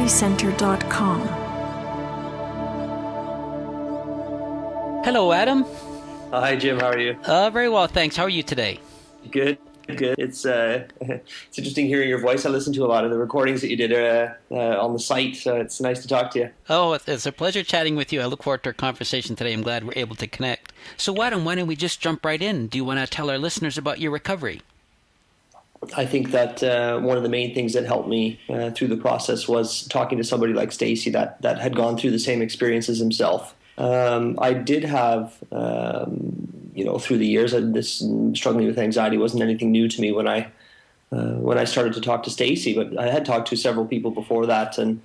anxietycenter.com. Hello, Adam. Hi, Jim. How are you? Very well, thanks. How are you today? Good. It's it's interesting hearing your voice. I listened to a lot of the recordings that you did on the site, so it's nice to talk to you. Oh, it's a pleasure chatting with you. I look forward to our conversation today. I'm glad we're able to connect. So, Adam, why don't we just jump right in? Do you want to tell our listeners about your recovery? I think that one of the main things that helped me through the process was talking to somebody like Stacy that had gone through the same experiences himself. I did have, through the years, this struggling with anxiety wasn't anything new to me when I started to talk to Stacy, but I had talked to several people before that, and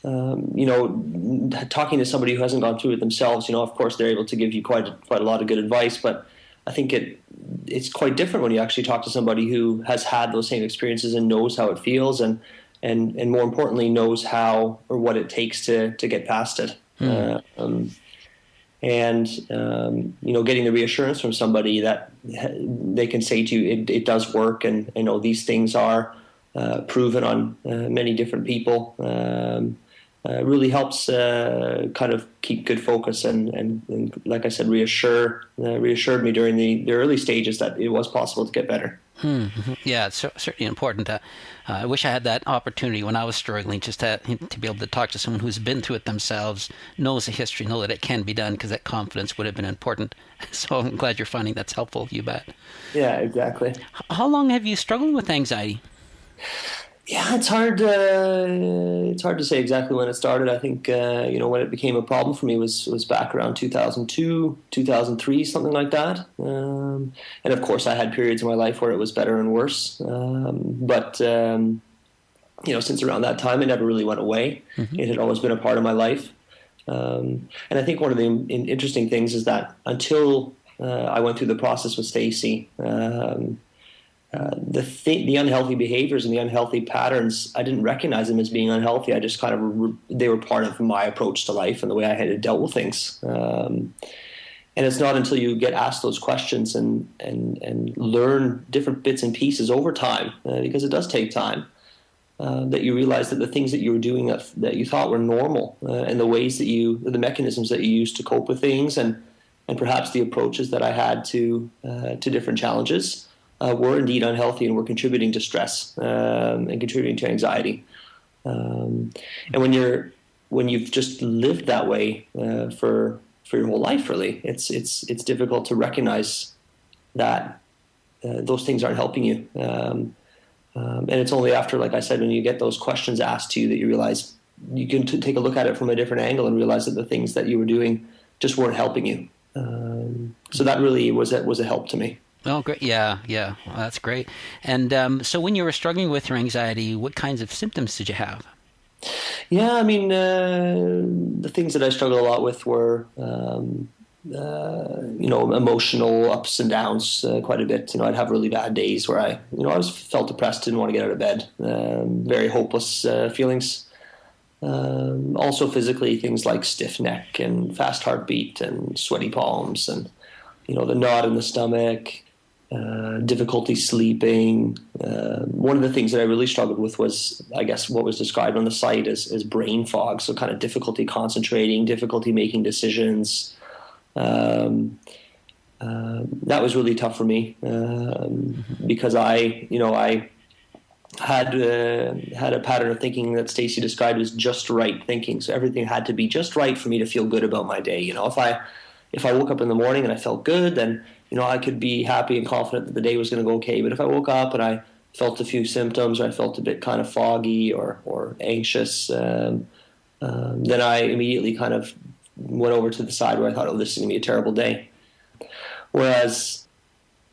talking to somebody who hasn't gone through it themselves, of course they're able to give you quite a lot of good advice, but I think it's quite different when you actually talk to somebody who has had those same experiences and knows how it feels, and more importantly knows how or what it takes to get past it. Getting the reassurance from somebody that they can say to you, it does work, and these things are proven on many different people, really helps kind of keep good focus and like I said, reassured me during the early stages that it was possible to get better. Mm-hmm. Yeah, it's certainly important. I wish I had that opportunity when I was struggling, just to be able to talk to someone who's been through it themselves, knows the history, know that it can be done, because that confidence would have been important. So I'm glad you're finding that's helpful. You bet. Yeah, exactly. How long have you struggled with anxiety? Yeah, it's hard to say exactly when it started. I think when it became a problem for me was back around 2002, 2003, something like that. And of course, I had periods in my life where it was better and worse. But since around that time, it never really went away. Mm-hmm. It had always been a part of my life. And I think one of the interesting things is that until I went through the process with Stacy, the unhealthy behaviors and the unhealthy patterns, I didn't recognize them as being unhealthy. I just kind of, they were part of my approach to life and the way I had dealt with things. And it's not until you get asked those questions and learn different bits and pieces over time, because it does take time, that you realize that the things that you were doing that you thought were normal, and the ways that the mechanisms that you used to cope with things, and perhaps the approaches that I had to different challenges, were indeed unhealthy and were contributing to stress and contributing to anxiety. And when you've just lived that way for your whole life, really, it's difficult to recognize that those things aren't helping you. And it's only after, like I said, when you get those questions asked to you that you realize you can take a look at it from a different angle and realize that the things that you were doing just weren't helping you. So that really was a help to me. Oh, great. Yeah. Well, that's great. And so when you were struggling with your anxiety, what kinds of symptoms did you have? Yeah, I mean, the things that I struggled a lot with were, emotional ups and downs quite a bit. I'd have really bad days where I felt depressed, didn't want to get out of bed, very hopeless feelings. Also physically, things like stiff neck and fast heartbeat and sweaty palms and, the knot in the stomach, difficulty sleeping. One of the things that I really struggled with was, I guess, what was described on the site as brain fog, so kind of difficulty concentrating, difficulty making decisions. That was really tough for me because I had a pattern of thinking that Stacy described as just right thinking. So everything had to be just right for me to feel good about my day. If I woke up in the morning and I felt good, then I could be happy and confident that the day was going to go okay. But if I woke up and I felt a few symptoms, or I felt a bit kind of foggy or anxious, then I immediately kind of went over to the side where I thought, oh, this is going to be a terrible day. Whereas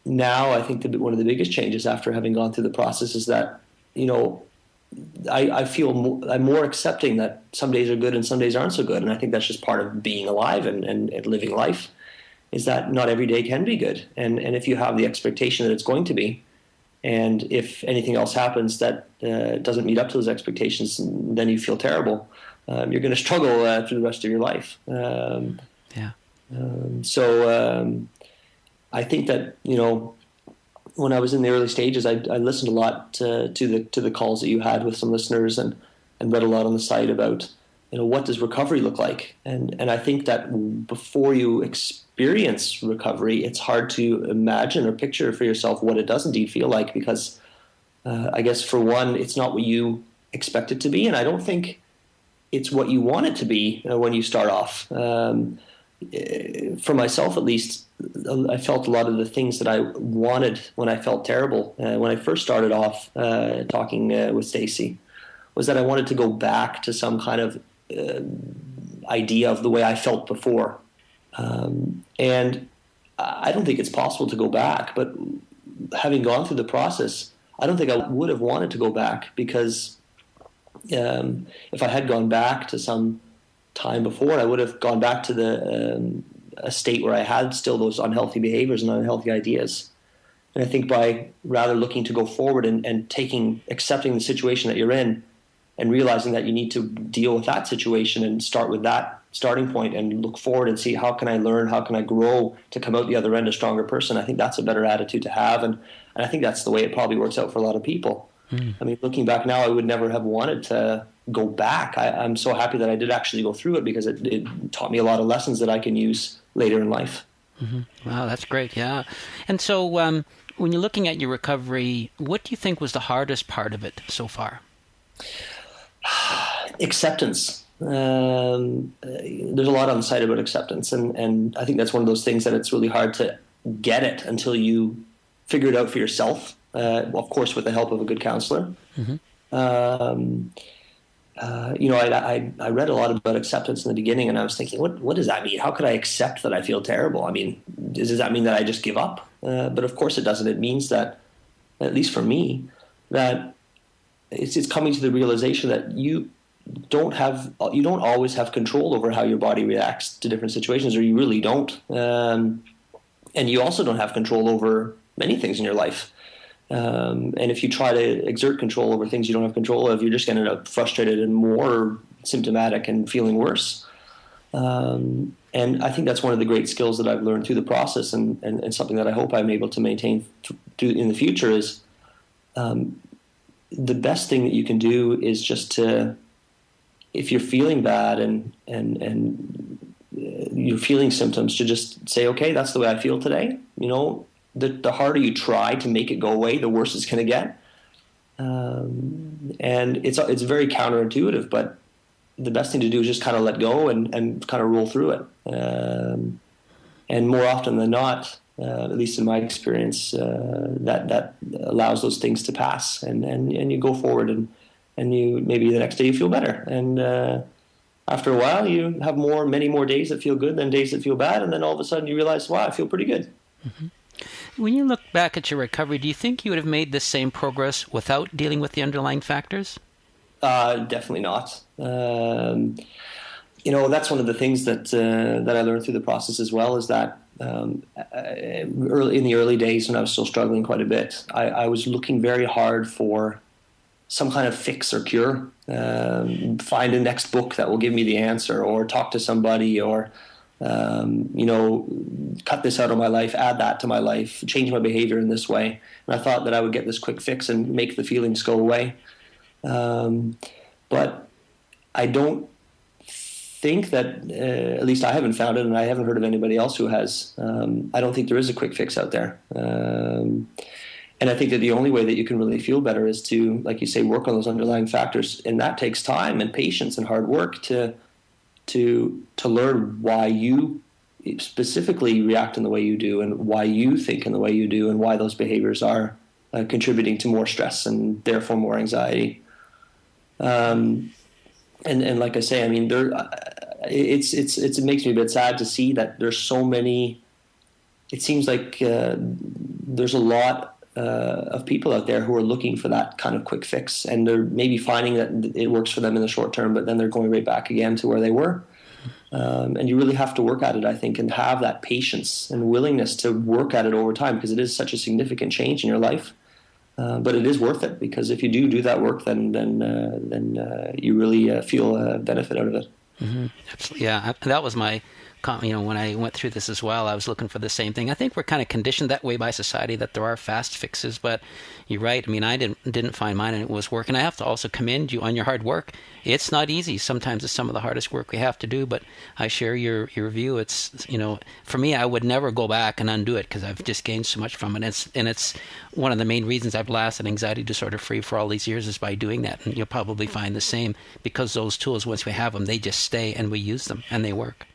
now I think that one of the biggest changes after having gone through the process is that, I feel I'm more accepting that some days are good and some days aren't so good. And I think that's just part of being alive and living life, is that not every day can be good. And if you have the expectation that it's going to be, and if anything else happens that doesn't meet up to those expectations, then you feel terrible. You're going to struggle through the rest of your life. So I think that, when I was in the early stages, I listened a lot to the calls that you had with some listeners, and and read a lot on the site about, what does recovery look like? And I think that before you experience recovery, it's hard to imagine or picture for yourself what it does indeed feel like, because I guess for one, it's not what you expect it to be, and I don't think it's what you want it to be when you start off. For myself, at least, I felt a lot of the things that I wanted when I felt terrible. When I first started off talking with Stacey, was that I wanted to go back to some kind of idea of the way I felt before. And I don't think it's possible to go back, but having gone through the process, I don't think I would have wanted to go back, because if I had gone back to some time before, I would have gone back to a state where I had still those unhealthy behaviors and unhealthy ideas. And I think by rather looking to go forward and accepting the situation that you're in, and realizing that you need to deal with that situation and start with that starting point and look forward and see, how can I learn, how can I grow to come out the other end a stronger person? I think that's a better attitude to have, and I think that's the way it probably works out for a lot of people. I mean, looking back now, I would never have wanted to go back. I'm so happy that I did actually go through it, because it taught me a lot of lessons that I can use later in life. Wow, that's great. Yeah. And so when you're looking at your recovery, what do you think was the hardest part of it so far? Acceptance. There's a lot on the site about acceptance, and I think that's one of those things that it's really hard to get it until you figure it out for yourself, of course with the help of a good counselor. I read a lot about acceptance in the beginning, and I was thinking, what does that mean? How could I accept that I feel terrible? I mean, does that mean that I just give up? But of course it doesn't. It means that, at least for me, that it's coming to the realization that you don't always have control over how your body reacts to different situations, or you really don't. And you also don't have control over many things in your life. And if you try to exert control over things you don't have control of, you're just going to end up frustrated and more symptomatic and feeling worse. And I think that's one of the great skills that I've learned through the process, and something that I hope I'm able to maintain in the future is, the best thing that you can do is just to, if you're feeling bad and you're feeling symptoms, to just say, okay, that's the way I feel today. The harder you try to make it go away, the worse it's going to get. And it's very counterintuitive, but the best thing to do is just kind of let go and kind of roll through it. And more often than not, at least in my experience, that allows those things to pass, and you go forward, and you maybe the next day you feel better, and after a while you have many more days that feel good than days that feel bad, and then all of a sudden you realize, wow, I feel pretty good. When you look back at your recovery, do you think you would have made this same progress without dealing with the underlying factors? Definitely not. That's one of the things that I learned through the process as well, is that in the early days when I was still struggling quite a bit, I was looking very hard for some kind of fix or cure, find a next book that will give me the answer, or talk to somebody, or cut this out of my life, add that to my life, change my behavior in this way. And I thought that I would get this quick fix and make the feelings go away. But I don't think that, at least I haven't found it, and I haven't heard of anybody else who has. I don't think there is a quick fix out there. And I think that the only way that you can really feel better is to, like you say, work on those underlying factors. And that takes time and patience and hard work to learn why you specifically react in the way you do, and why you think in the way you do, and why those behaviors are contributing to more stress and therefore more anxiety. And like I say, I mean, it makes me a bit sad to see that there's so many. It seems like there's a lot of people out there who are looking for that kind of quick fix, and they're maybe finding that it works for them in the short term, but then they're going right back again to where they were. And you really have to work at it, I think, and have that patience and willingness to work at it over time, because it is such a significant change in your life. But it is worth it, because if you do that work, then you really feel a benefit out of it. Absolutely, yeah. That was my when I went through this as well, I was looking for the same thing. I think we're kind of conditioned that way by society that there are fast fixes, but you're right. I mean, I didn't find mine, and it was working. I have to also commend you on your hard work. It's not easy. Sometimes it's some of the hardest work we have to do, but I share your view. It's, for me, I would never go back and undo it because I've just gained so much from it. It's one of the main reasons I've lasted anxiety disorder free for all these years is by doing that. And you'll probably find the same because those tools, once we have them, they just stay and we use them and they work.